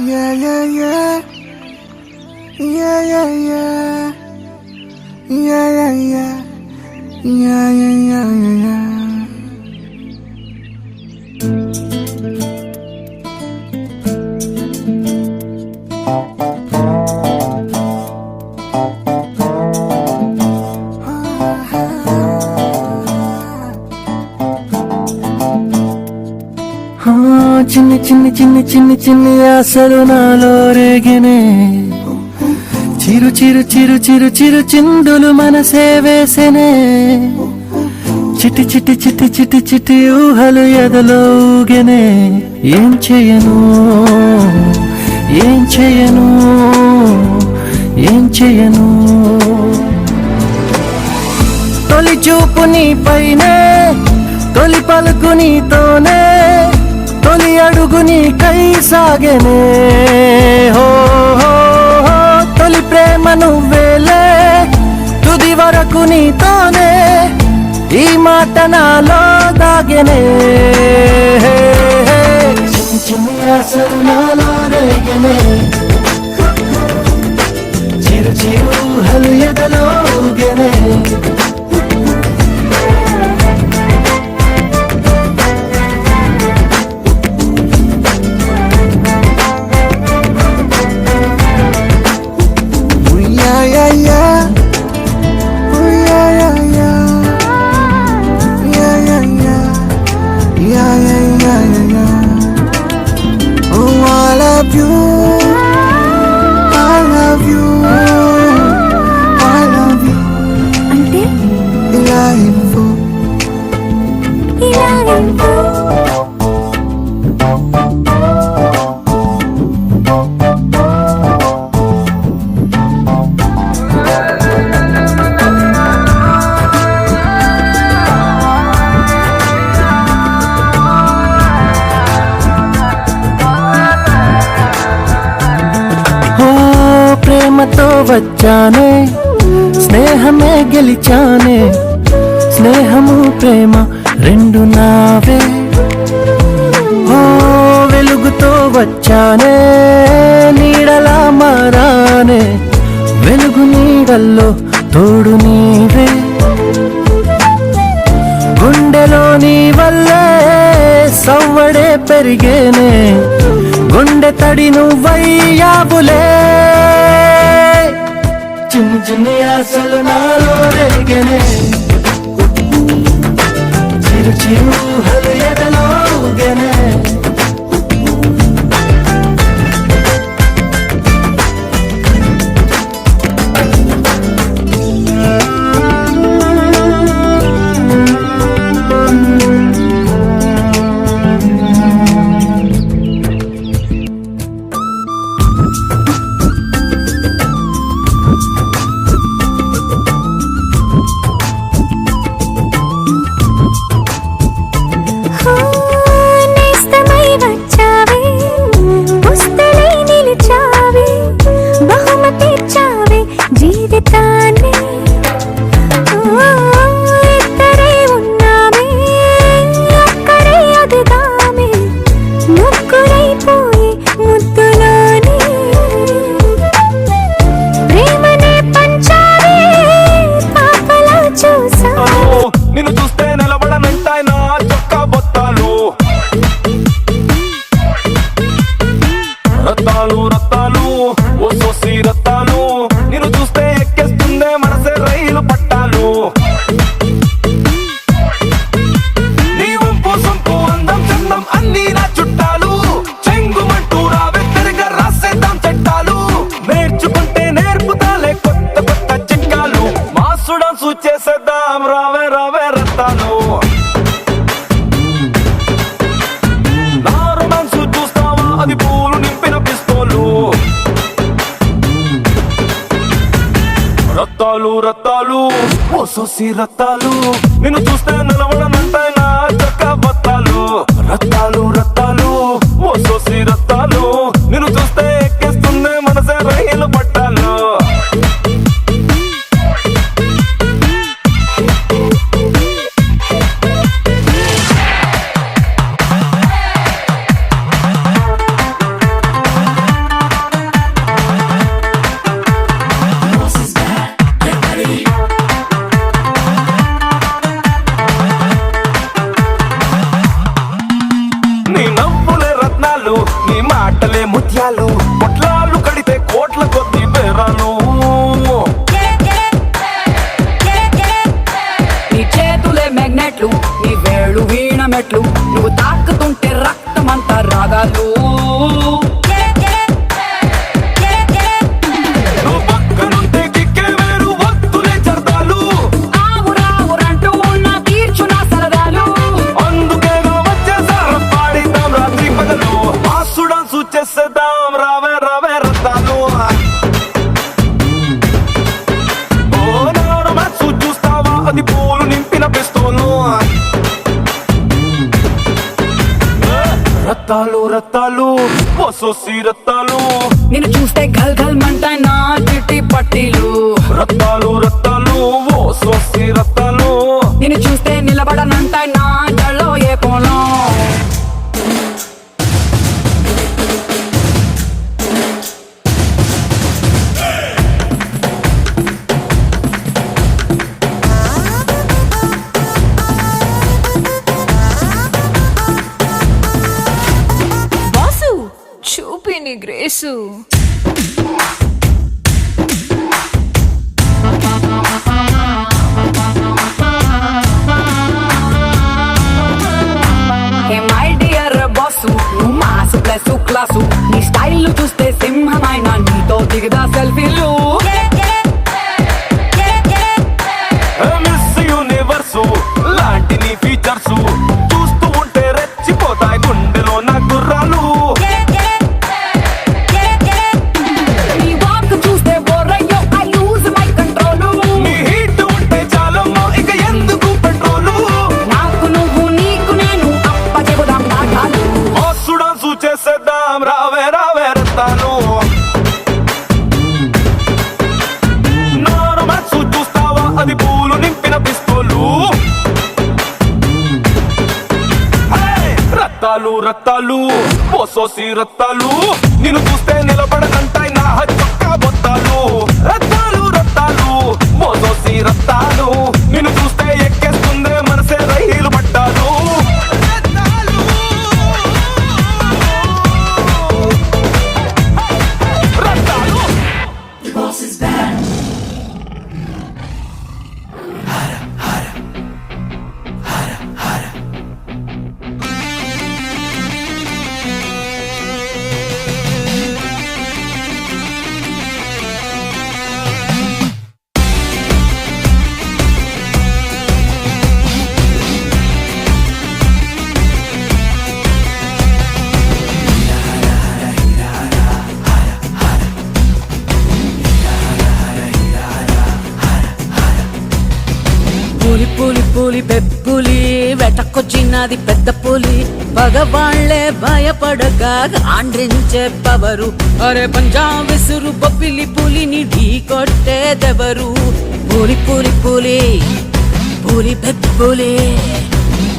Yeah, yeah, yeah. Yeah, yeah, yeah. Yeah, yeah, yeah. Yeah, yeah, yeah, yeah, yeah. చిన్ని చిన్ని చిన్ని చిన్ని చిన్ని ఆశలు నాలో రేగినే చిరు చిరు చిరు చిరు చిరు చిందులు మనసే వేసెనే చిట్టి చిట్టి చిట్టి చిట్టి చిట్టి ఊహలు ఎదలో ఊగెనే ఏం చేయను ఏం చేయను ఏం చేయను తొలి చూపు నీ పైనే తొలి పలుకు నీతోనే తొలి అడుగు నీకై సాగెనే హో హో హో తొలి ప్రేమ నువ్వేలే తుది వరకు నీతోనే ఈ మాట నాలో దాగెనే చిన్ని చిన్ని ఆశలు నాలో రేగెనే చిరు చిరు ఊహలు ఎదలో ఊగెనే ప్రేమతో వచ్చానే స్నేహమే గెలిచానే స్నేహము ప్రేమ రెండు నావే ఓ వెలుగుతో వచ్చానే నీడలా మారానే వెలుగు నీడల్లో తోడు నీవే గుండెలో నీ వల్లే సవ్వడే పెరిగేనే గుండె తడి నువ్వయ్యావులే చిన్ని చిన్ని ఆశలు నాలో రేగెనే చిరు చిరు ఊహలు ఎదలో ఊగెనే చేసేద్దాం రావే రావే రత్తాలు నా రొమాన్స్ చూస్తావా అది పూలు నింపిన పిస్తోలు రత్తాలు రత్తాలు ఓ సోసి రత్తాలు నిన్ను చూస్తే నిలవడనంటాయి నా చక్క బత్తాలు రత్తాలు రత్తాలు ఓ సోసి రత్తాలు నిన్ను చూస్తే ఎక్కేస్తుంది మనసే రైలు పట్టాలు రత్తాలు పోసోసి రత్తాలు నిన్ను చూస్తే గల్ గల్ మంటాయి నా చిట్టి పట్టీలు రత్తాలు రత్తాలు పోసోసి రత్తాలు నిన్ను చూస్తే నిలబడనంటాయి నా జల్లో ఏ పోలం చూపిని గ్రేసు మై డియర్ బాసు నువ్వు మాసు ప్లస్ క్లాసు నీ స్టైల్ చూస్తే సింహమైన నీతో దిగదా సెల్ఫీలు మిస్ యూనివర్సు లాంటి నీ ఫీచర్స్ చూస్తూ ఉంటే రెచ్చిపోతాయి గుండెలో నా గుర్రాలు నీ వాక్ చూస్తే బోరయ్యో ఐ లూజ్ మై కంట్రోల్ నీ హీట్ ఉంటే చాలమ్మో ఇక ఎందుకు పెట్రోలు నాకు నువ్వు నీకు నేను అప్ప చెబుదాం నాటాలు ఆసుడాన్సు చేసేద్దాం రావే రావే రత్తాలు నా రొమాన్స్ చూస్తావా అది పూలు నింపిన పిస్తోలు రత్తాలు రత్తాలు పోసోసి రత్తాలు నిన్ను చూస్తే నిలబడనంటాయి నా చొక్కా బొత్తాలు రత్తాలు రత్తాలు పోసోసి రత్తాలు నిన్ను చూస్తే ఎక్కేస్తుందే మనసే రైలు పట్టాలు రత్తాలు పులి పులి పులి పెప్పులి వెటకొచ్చినది పెద్ద పులి పగవాళ్లే భయపడగా ఆండ్రించే పవరు అరే పంజాబ్ విసురు బొబ్బిలి పులిని ఢీ కొట్టేదెవరు పులి పులి పులి పులి పెప్పులి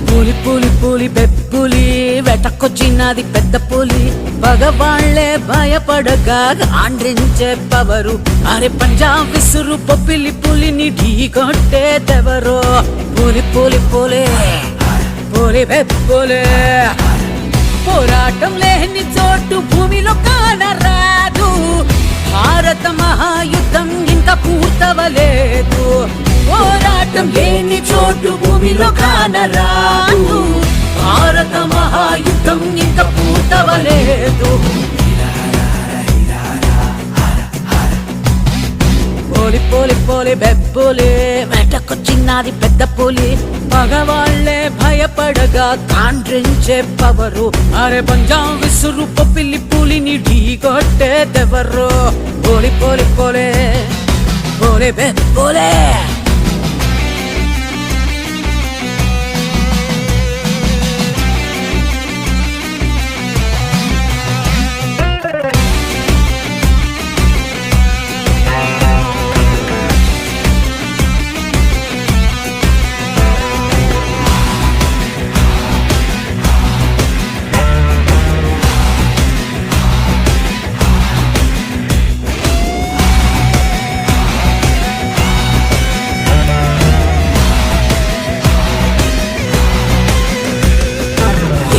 పులి పులి పులి పెప్పులి వెటకొచ్చినది పెద్ద పులి పగవాళ్లే భయపడగా ఆండ్రించే పవరు అరే పంజాబ్ విసురు బొబ్బిలి పులిని ఢీ కొట్టేదెవరో పులి పులి పులి పులి పెప్పులి పోరాటం లేని చోటు భూమిలో కానరాదు భారత మహాయుద్ధం ఇంకా పూర్తవలేదు పోరాటం లేని చోటు భూమిలో కానరాదు భారత మహాయుద్ధం ఇంకా పూర్తవలేదు పోలి పోలి పోలి బెబ్బులి వెటకొచ్చినది పెద్ద పులి మగవాళ్లే భయపడగా కాండ్రించే పవరు అరే పంజాబ్ విసురు పిల్లి పులిని ఢీ కొట్టేదెవరు పోలి పోలి పోలే పోలి బెబ్బులే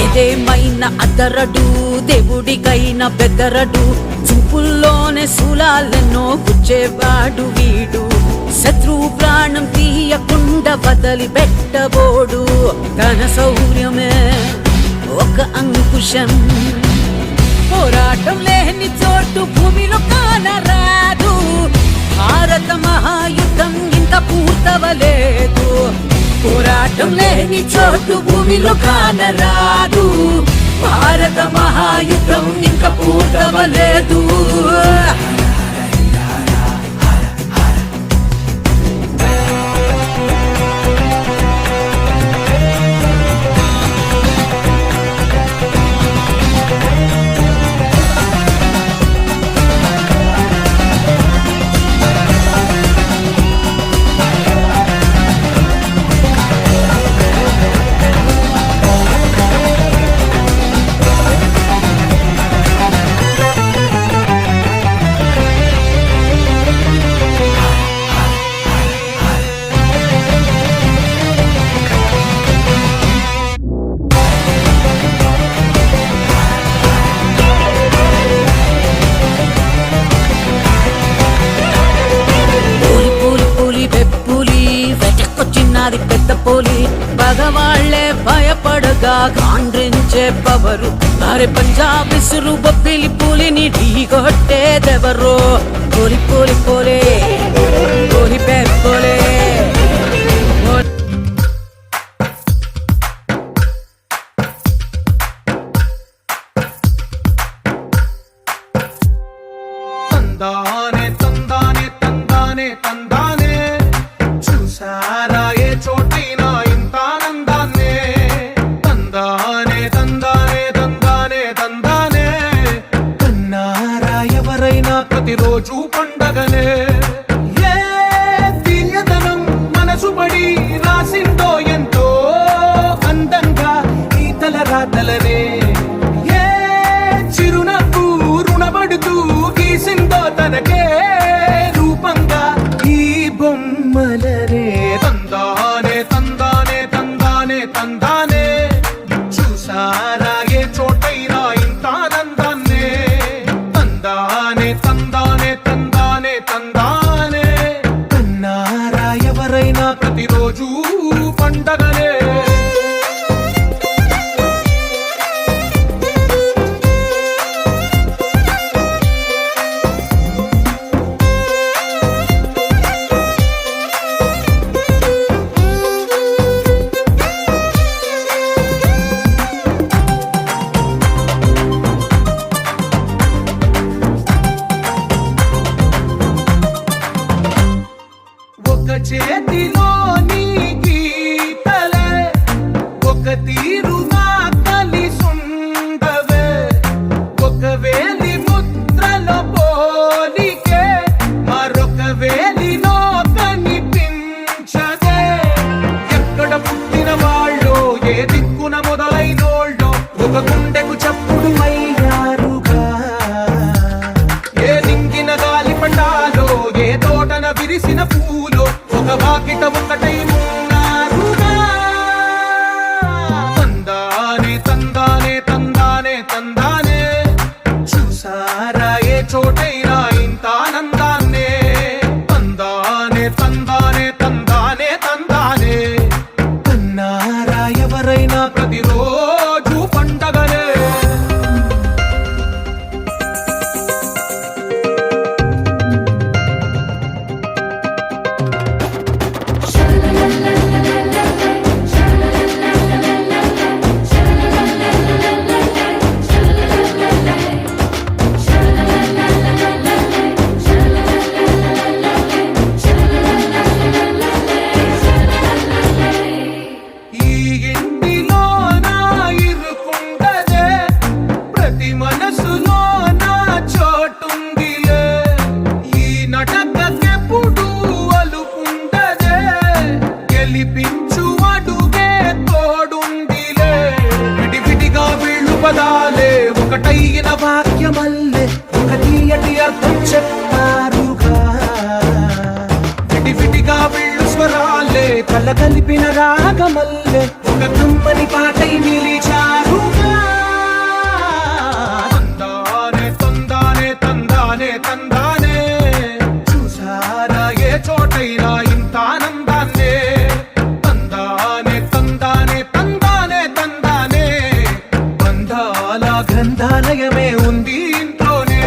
ఏదేమైనా అదరడు దేవుడికైనా బెదరడు చూపుల్లోనే శూలాలెన్నో గుచ్చేవాడు వీడు శత్రువు ప్రాణం తీయకుండా వదిలి పెట్టబోడు తన శౌర్యమే ఒక అంకుశం పోరాటం లేని చోటు భూమిలో కానరాదు భారత మహాయుద్ధం ఇంకా పూర్తవలేదు పోరాటం లేని చోటు భూమిలో కానరాదు భారత మహాయుద్ధం ఇంకా పూర్తవలేదు నాది పెద్ద పోలి పగవాళ్లే భయపడగా కాండ్రించే పవరు అరే పంజాబ్ ఇసురు బొబ్బిలి పూలిని ఢీగొట్టేదెవరో పోలి పోలి పోలే పోలి పోలే తందానే తందానే తందానే తందానే చూసారా ఏ చోటైనా ఇంత ఆనందాన్నే తందానే తందానే తందానే తందానే కన్నారా ఎవరైనా ప్రతిరోజు పండగనే ఏ తీయదనం మనసు పడి రాసిందో ఎంతో అందంగా ఈ తల రాతలనే ఏ చిరునవ్వు రుణపడుతూ గీసిందో తనకే రూపంగా ఈ బొమ్మలనే తందానే తందానే తందానే తందానే చూసారా ఏ చోటైనా ఇంత ఆనందాన్నే తందానే తందానే తందానే తందానే కన్నారా ఎవరైనా ప్రతిరోజు పండగనే ఒక చేతిలో నీ గీతలే ఒక తీరుగా కలిసుండవే ఒక వేలి ముద్రలో పోలికే మరొక వేలిలో కనిపించదే ఎక్కడ పుట్టిన వాళ్ళో ఏ దిక్కున మొదలైనోళ్ళో ఒక గుండెకు చప్పుడు అయ్యారుగా ఏ నింగిన గాలి పటాలో ఏ తోటన విరిసిన పూలో ఒక వాకిట ఒకటై ఉన్నారుగా తందానే తందానే తందానే తందానే చూసారా ఏ చోటైనా ఇంత ఆనందాన్నే తందానే తందానే తందానే తందానే కన్నారా ఎవరైనా ప్రతిరోజు పండగనే ఈ ఇంటిలో నా ఇరుకుండదే ప్రతి మనసులో నా చోటుందిలే ఈ నటకెప్పుడు అలుపుండదే గెలిపించు అడుగే తోడుందిలే విడివిడిగా వీళ్ళు పదాలే ఒకటైన వాక్యమల్లే ఒక తీయటి అర్థం చెప్పారుగా విడివిడిగా వీళ్ళు స్వరాలే కల కలిపిన రాగమల్లే ఒక కమ్మని పాటై నిలిచారుగా తందానే తందానే తందానే తందానే చూసారా ఏ చోటైనా ఇంత ఆనందాన్నే తందానే తందానే తందానే తందానే బంధాల గ్రంథాలయమే ఉంది ఇంట్లోనే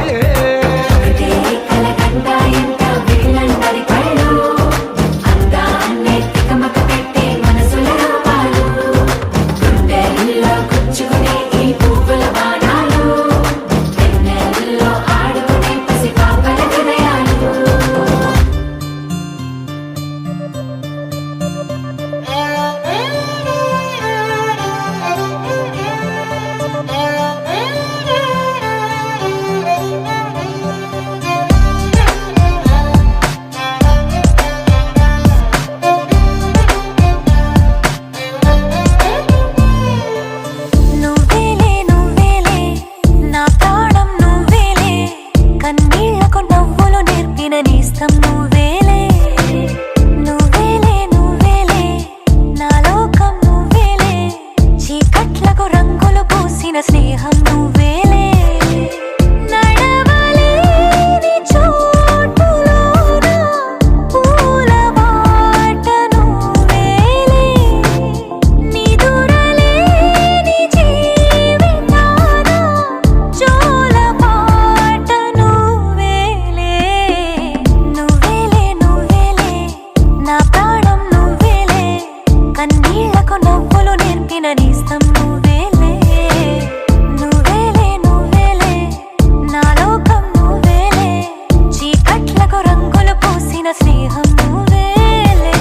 పూసిన స్నేహం నువ్వేలే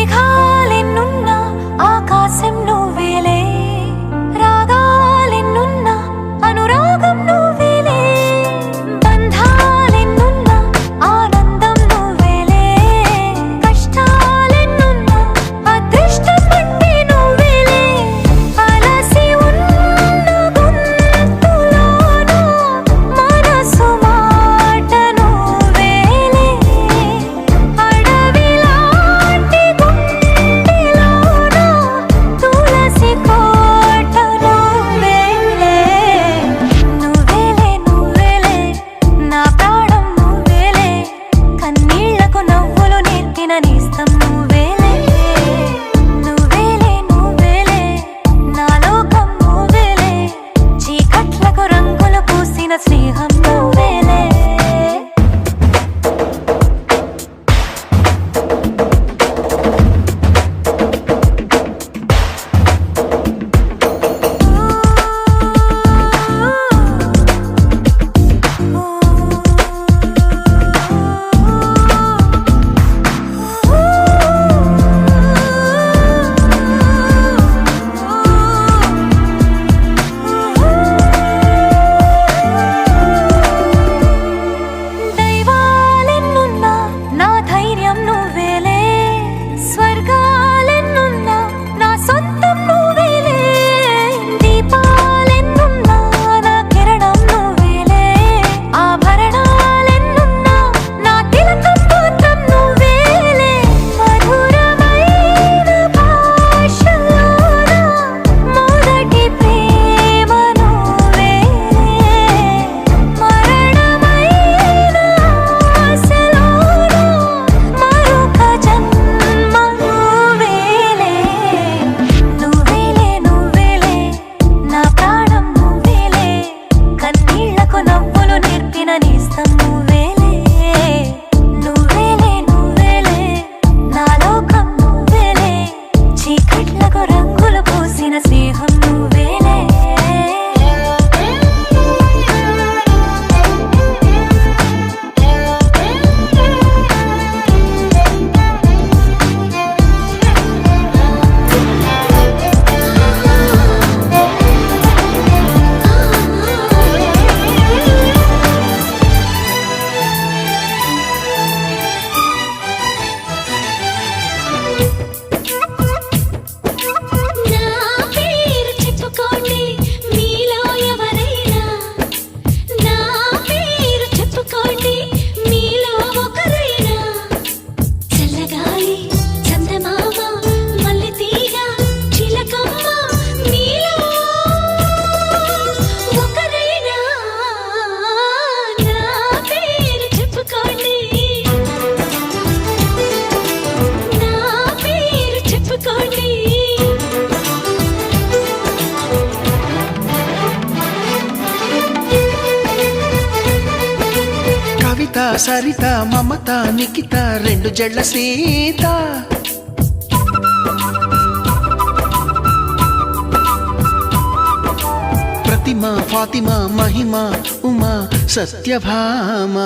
మేఘాలెన్నున్నా ఆకాశం నువ్వేలే రాగాలెన్నున్నా అనురాగం నువ్వేలే బంధాలెన్నున్నా ఆనందం నువ్వేలే కష్టాలెన్నున్నా అదృష్టం అంటే నువ్వేలే అలసి ఉన్న గొంతులోన మనసు మాట నువ్వేలే అడవిలాంటి గుండెలోన తులసి కోట నువ్వేలే నువ్వేలే నువ్వేలే నా ప్రాణం నువ్వేలే కన్నీళ్లకు నవ్వులు నేర్పిన నేస్తం నువ్వేలే నువ్వేలే నువ్వేలే నా లోకం నువ్వేలే చీకట్లకు రంగులు పూసిన స్నేహం నువ్వేలే దైవాలెన్నున్నా నా ధైర్యం నువ్వేలే స్వర్గాలెన్నున్నా నా సొంతం నువ్వేలే దీపాలెన్నున్నా నా కిరణం నువ్వేలే ఆభరణాలెన్నున్నా నా తిలకం మాత్రం నువ్వేలే మధురమైన భాషలోన మొదటి ప్రేమ నువ్వేలే మరణమైన ఆశలోన మరొక జన్మ నువ్వేలే నువ్వేలే నువ్వేలే నా ప్రాణం నువ్వేలే కన్నీళ్లకు నవ్వులు నేర్పిన నేస్తం నువ్వేలే నువ్వేలే నువ్వేలే నా లోకం నువ్వేలే చీకట్లకు రంగులు పూసిన స్నేహం నువ్వేలే నా పేరు చెప్పుకోండి మీలో ఎవరైనా నా పేరు చెప్పుకోండి మీలో ఒకరైనా చల్లగాలి చందమామ మల్లెతీగ చిలకమ్మ మీలో ఒకరైనా నా పేరు చెప్పుకోండి నా పేరు చెప్పుకోండి కవిత సరిత మమత నిఖిత రెండు జడ్ల సీత ప్రతిమ ఫాతిమ మహిమ ఉమా సత్యభామ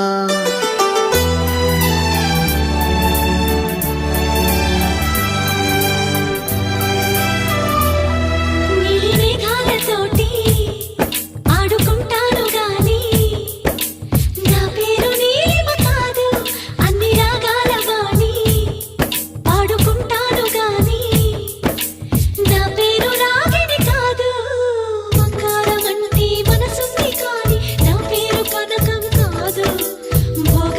నీలి మేఘాలతోటి ఆడుకుంటాను గాని నా పేరు నీలిమ కాదు అన్ని రాగాల వాణి పాడుకుంటాను గాని నా పేరు రాగిణి కాదు బంగారం అంటే మనసుంది కాని నా పేరు కనకం కాదు భోగ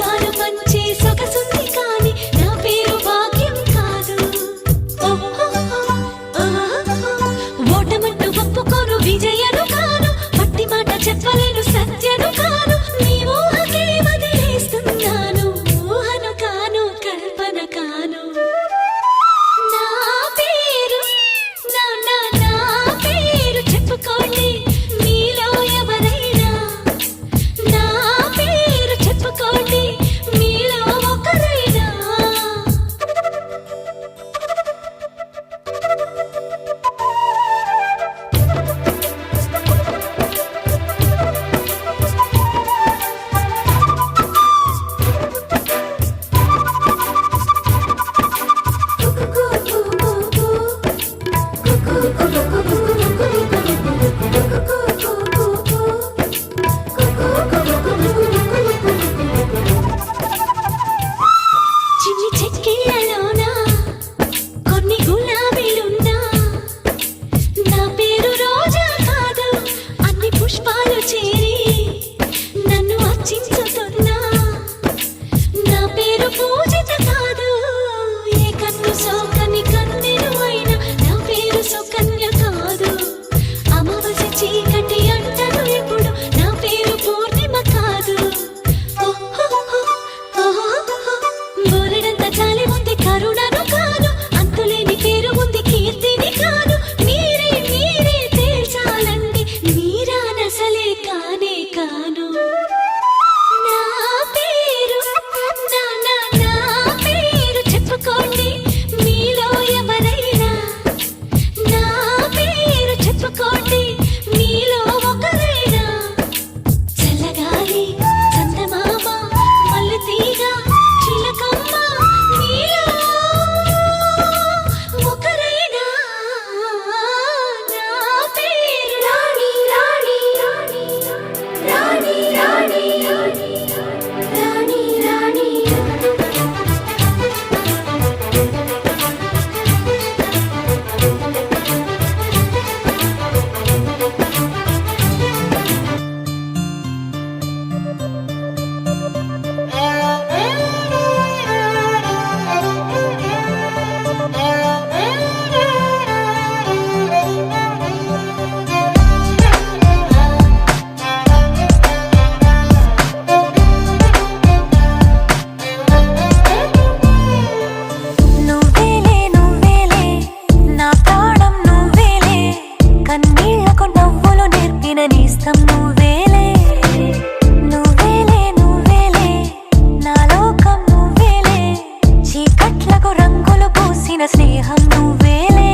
పూసిన స్నేహం నువ్వేలే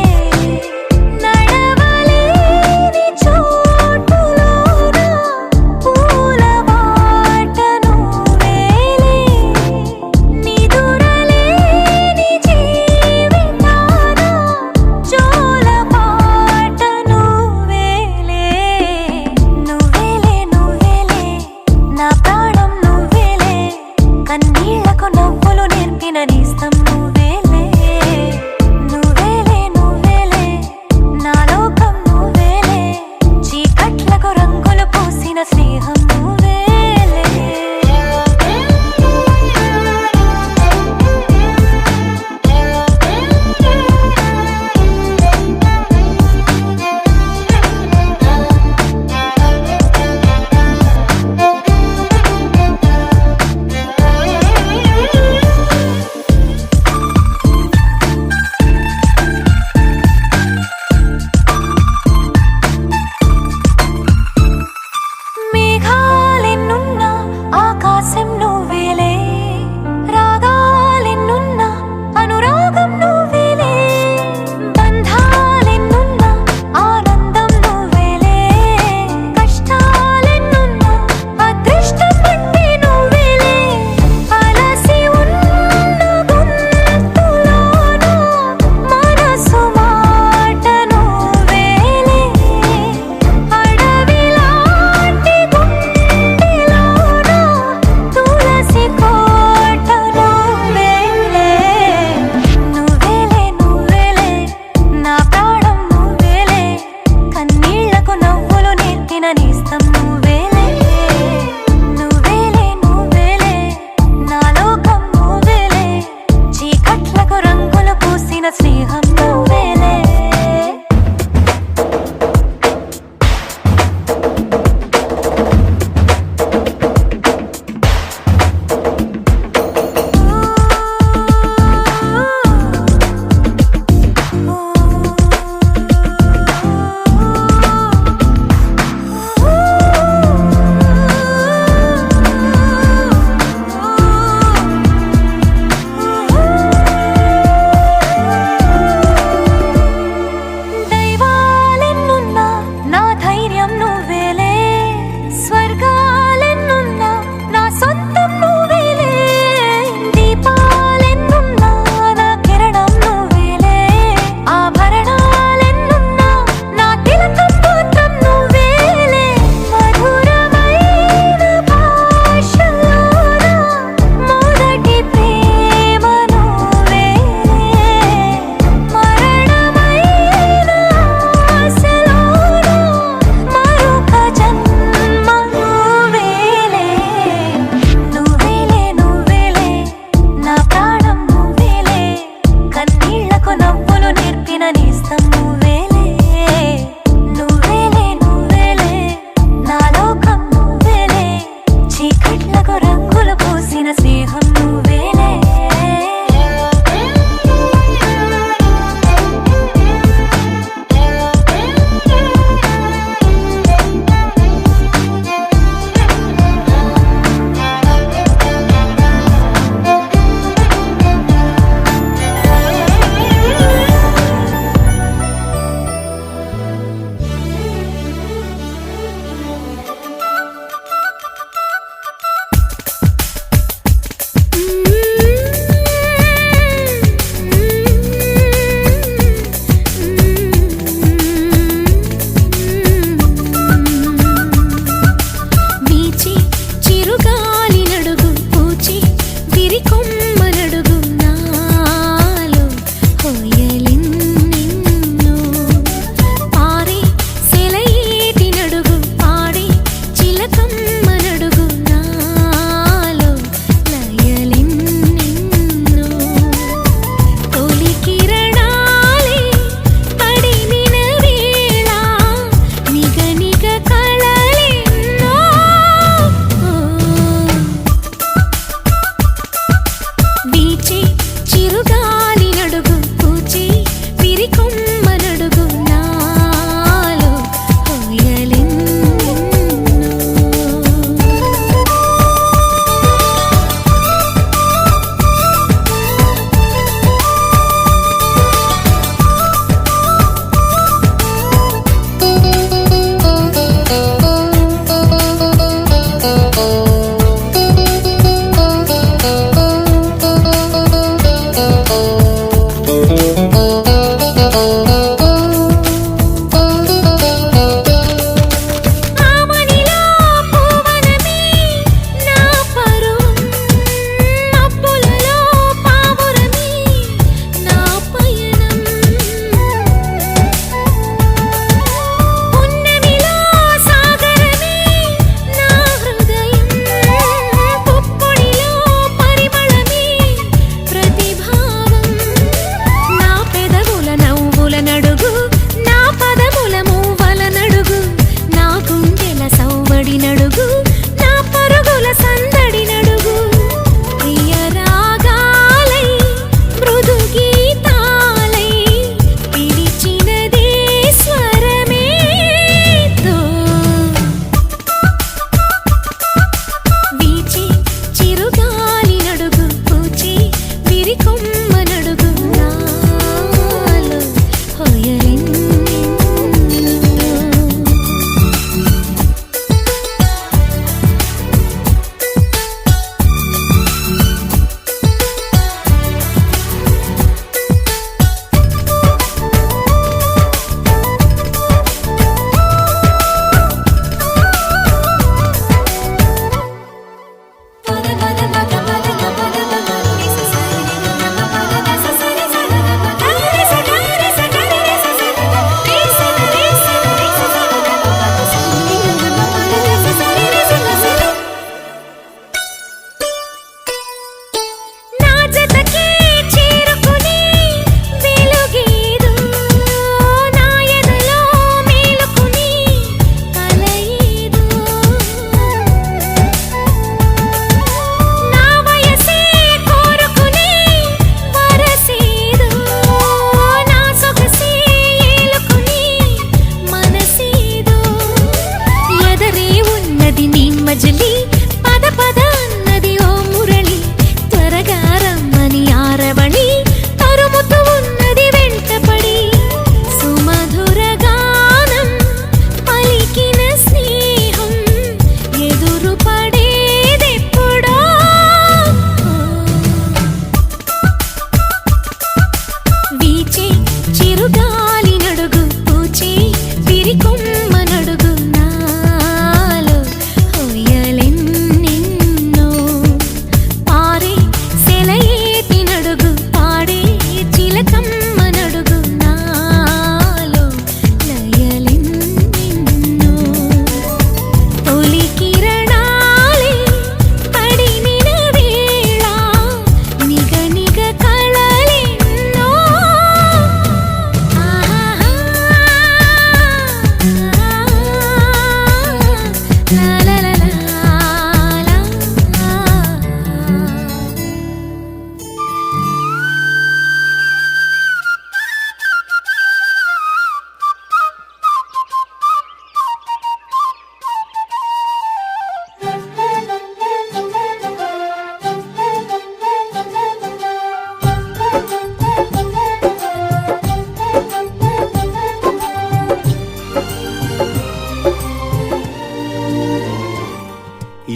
నడవలేని చోటులోన పూల బాట నువ్వేలే నిదురలేని జీవితాన జోల పాట నువ్వేలే నువ్వేలే నువ్వేలే నా ప్రాణం నువ్వేలే కన్నీళ్లకు నవ్వులు నేర్పిన నేస్తం నువ్వేలే నువ్వేలే నువ్వేలే నా లోకం నువ్వేలే చీకట్లకు రంగులు పూసిన స్నేహం నువ్వేలే మేఘాలెన్నున్నా ఆకాశం నువ్వేలే రాగాలెన్నున్నా అనురాగం నువ్వేలే బంధాలెన్నున్నా ఆనందం నువ్వేలే కష్టాలెన్నున్నా అదృష్టం అంటే నువ్వేలే అలసి ఉన్న గొంతులోన మనసు మాట నువ్వేలే అడవిలాంటి గుండెలోన తులసి కోట నువ్వేలే నువ్వేలే నువ్వేలే నా ప్రాణం నువ్వేలే కన్నీళ్లకు నవ్వులు నేర్పిన నేస్తం నువ్వేలే నువ్వేలే నువ్వేలే నా లోకం నువ్వేలే చీకట్లకు రంగులు పూసిన స్నేహం నువ్వేలే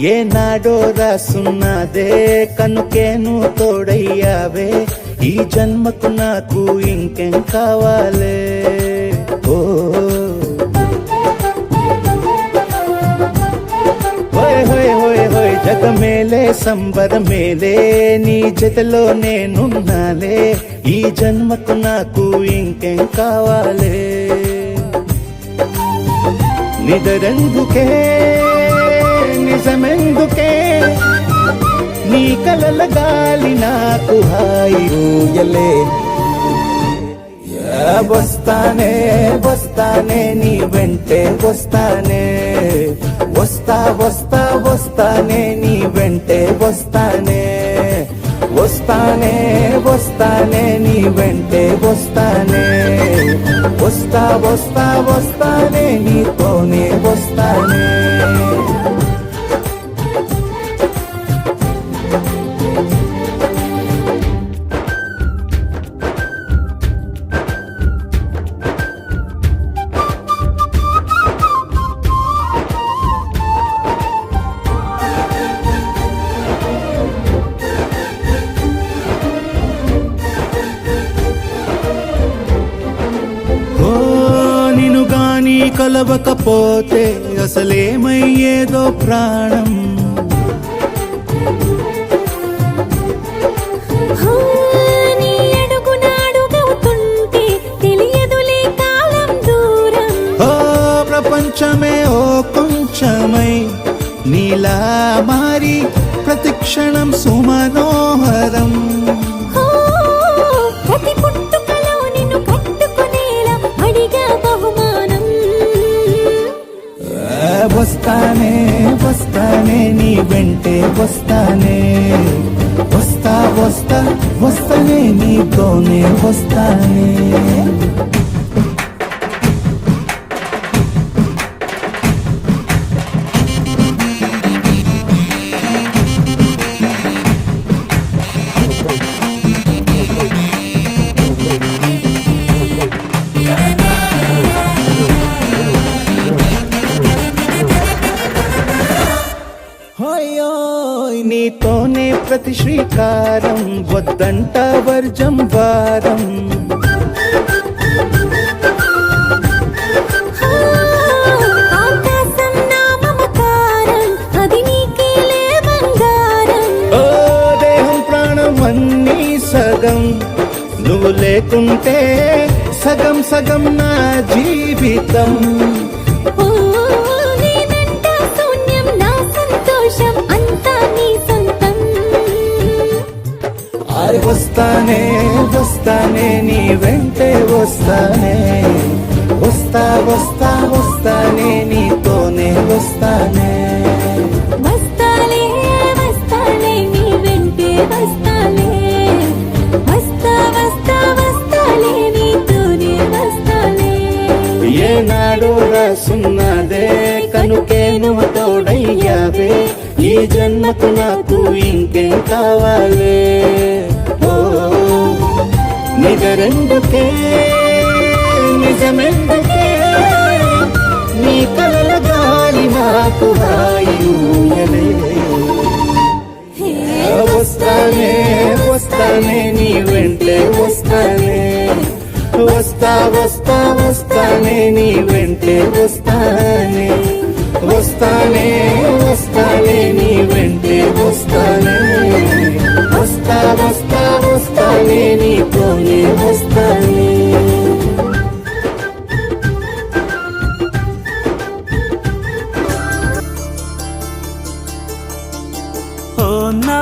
ఏనాడో రాసున్నదే కనుకే నువ్వు తోడయ్యావే ఈ జన్మకు నాకు ఇంకేం కావాలే ఓ హోయ్ హోయ్ హోయ్ హోయ్ జగ మేలే సంబర మేలే నీ జతలో నేనున్నాలే ఈ జన్మకు నాకు ఇంకేం కావాలే నిదరెందుకే నిజమెందుకే నీ కలల గాలి నాకు హాయి ఊయలే వస్తానే వస్తానే నీ వెంటే వస్తానే వస్తా వస్తా వస్తానే నీ వెంటే వస్తానే వస్తానే వస్తానే నీ వెంటే వస్తానే వస్తా వస్తా వస్తానే నీతోనే వస్తానే కలవకపోతే అసలేమయ్యేదో ప్రాణం నీ అడుగునాడుగవుతుంటే తెలియదులే కాలం దూరం ఓ ప్రపంచమే ఓ కొంచెమై నీలా మారి ప్రతిక్షణం సుమనోహరం ప్రతి పుట్టుకలో నిన్ను కట్టుకునేలా అడిగా బహుమానం వస్తానే వస్తానే నీ వెంటే వస్తానే వస్తా వస్తా వస్తానే నీతోనే వస్తానే నీతోనే ప్రతి శ్రీకారం వద్దంట వర్జం వారం ఆకాశం నా మమకారం అది నీకేలే బంగారం ఓ దేహం ప్రాణం అన్నీ సగం నువ్వు లేకుంటే సగం సగం నా జీవితం వస్తానే వస్తానే నీ వెంటే వస్తానే వస్తా వస్తా వస్తానే నీతోనే వస్తానే వస్తాలే వస్తాలే నీ వెంటే వస్తాలే వస్తా వస్తా వస్తాలే నీతోనే వస్తాలే ఏనాడు రాసున్నదే కనుకే నువ్వు తోడయ్యావే ఈ జన్మకు నాకు ఇంకేం కావాలే నిజరెందుకే నిజమెందుకే నీ కలల గాలి నాకు హాయిలే వస్తానే వస్తానే నీ వెంటే వస్తానే వస్తా వస్తా వస్తానే నీ వెంటే వస్తానే వస్తానే వస్తానే నీ వెంటే వస్తానే వస్తా వస్తా వస్తానే నీతోనే వస్తానే ఓ నా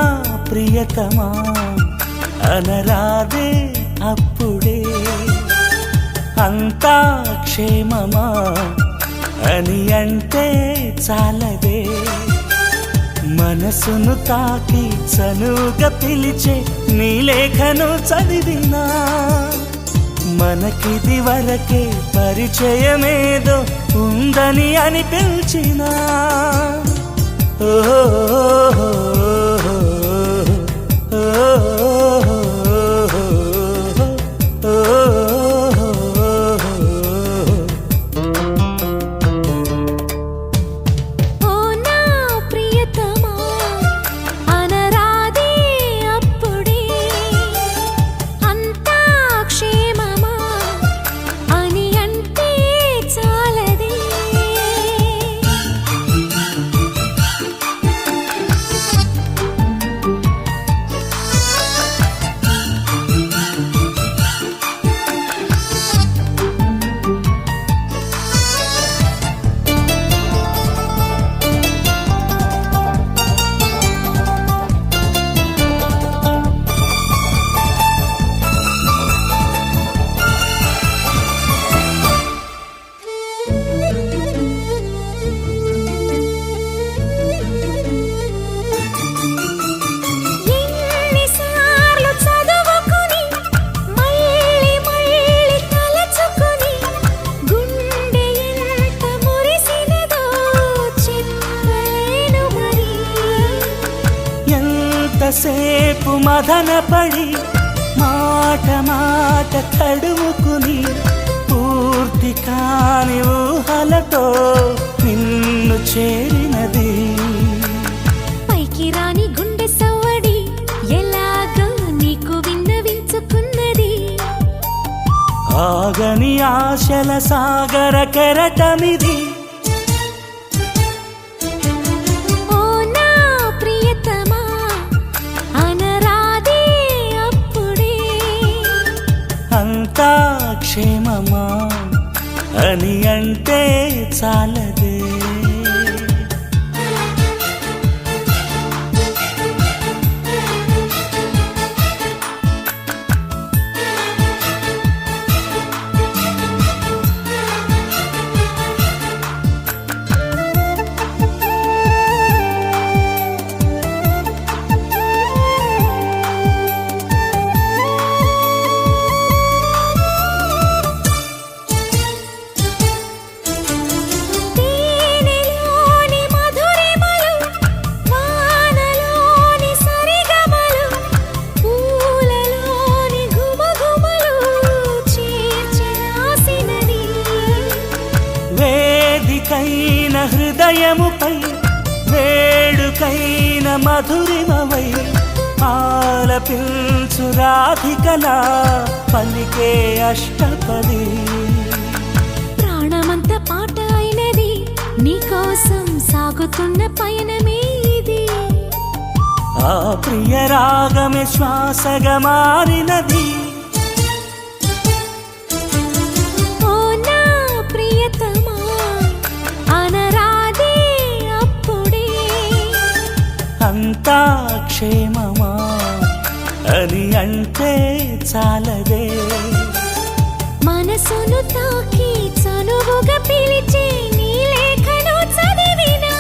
ప్రియతమా అనరాదే అప్పుడే అంతా క్షేమమా అని అంటే చాలదే మనసును తాకి చనుగా పిలిచే నీ లేఖను చదివినా మనకిది వరకే పరిచయమేదో ఉందని అనిపించినా ఓ నా ప్రియతమా మదనపడి మాట మాట తడుముకుని పూర్తి కాని ఊహలతో నిన్ను చేరినది. పైకి రాని గుండె సవ్వడి ఎలాగో నీకు విన్నవించుకున్నది. ఆగని ఆశల సాగర కెరటమిది. ఓ నా ప్రియతమా అనరాదే అప్పుడే అంతా క్షేమమా అని అంటే చాలదే. తేనెలోని మధురిమలు వానలోని సరిగమలు పూలలోని ఘుమఘుమలు చేర్చి రాసినది. వేదికైన హృదయముపై వేడుకైన మధురిమవై ఆలపించు రాధికలా పలికే అష్టపది. ప్రాణమంత పాట అయినది నీకోసం సాగుతున్న పయనమే ఇది. ఆ ప్రియ రాగమే శ్వాసగా మారినది. ఓ నా ప్రియతమా అనరాదే అప్పుడే అంతా క్షేమమా అని అంటే చాలదే. మనసును తాకి చనువుగా పిలిచే నీ లేఖను చదివినా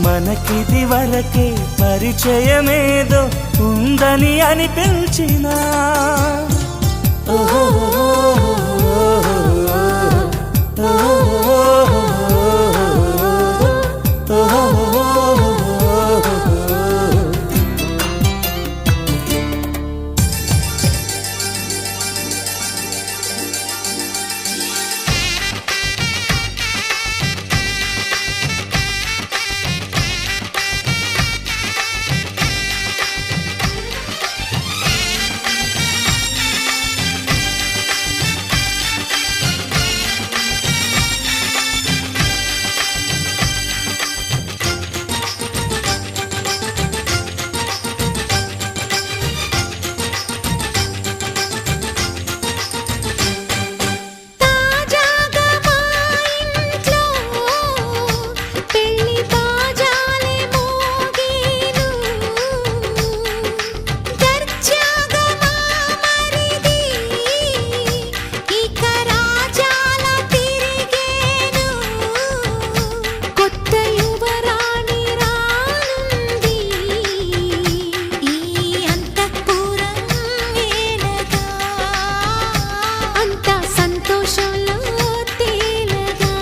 మనకిది వరకే పరిచయమేదో ఉందని అనిపించినా ఓహో తాజాగా మా ఇంట్లో పెళ్లి బాజాలే మోగేను. దర్జాగా మా మరిది ఇక రాజాల తిరిగేను. కొత్త యువరాణి రానుంది ఈ అంతఃపురం వేలగా. అంతా సంతోషంలో తేలగా.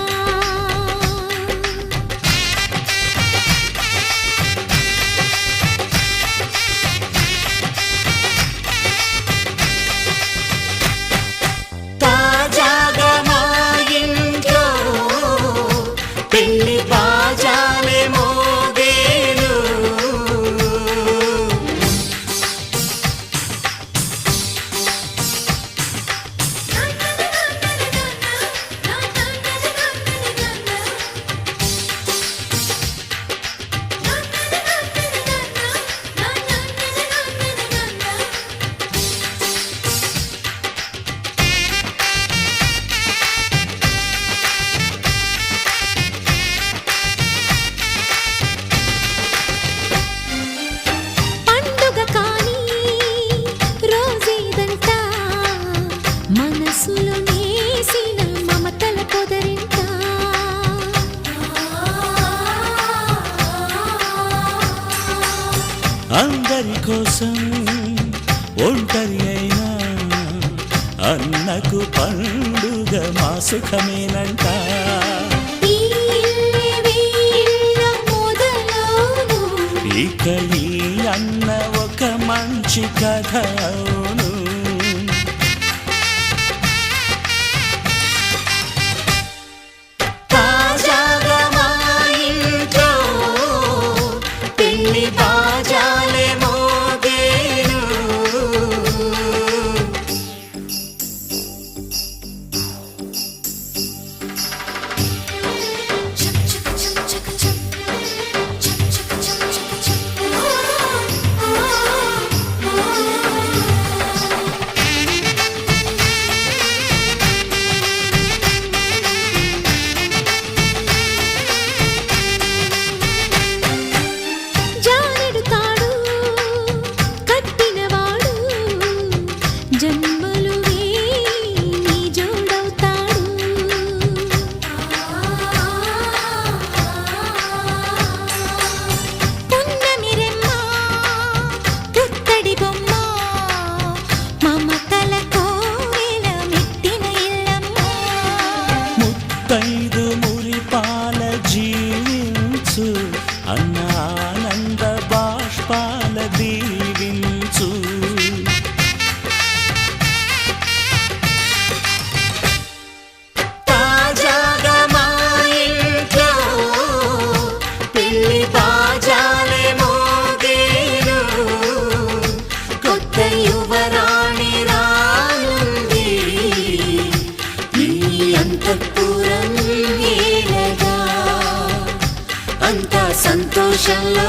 తాజాగా మా ఇంట్లో పెళ్లి బాజాలే మోగేను. పండుగ కాని రోజేదంట మనసులో నేసిన మమతల పొదరింట. అందరి కోసం ఒంటరి అయినా అన్నకు పండుగ మా సుఖమేనంట. ఈ ఇల్లే వీళ్ళ మొదలవును. ఇక ఈ అన్న ఒక మంచి కథ అవును. తాజాగా మా ఇంట్లో పెళ్లి బాజాలే మోగేను. జానెడు తాడు కట్టినవాడు జన్మలు నీ జోడవుతాడు. పున్నమిరెమ్మ పుత్తడి బొమ్మ మమతల కోవెల మెట్టిన ఇల్లమ్మ. ముత్తైదు మురిపాల జీవించు అన్న ఆనంద బాష్పాల దీవించు. తాజాగా మా ఇంట్లో పెళ్లి బాజాలే మోగేను. కొత్త యువరాణి రానుంది ఈ అంతఃపురం ఏలగా. అంతా సంతోషంలో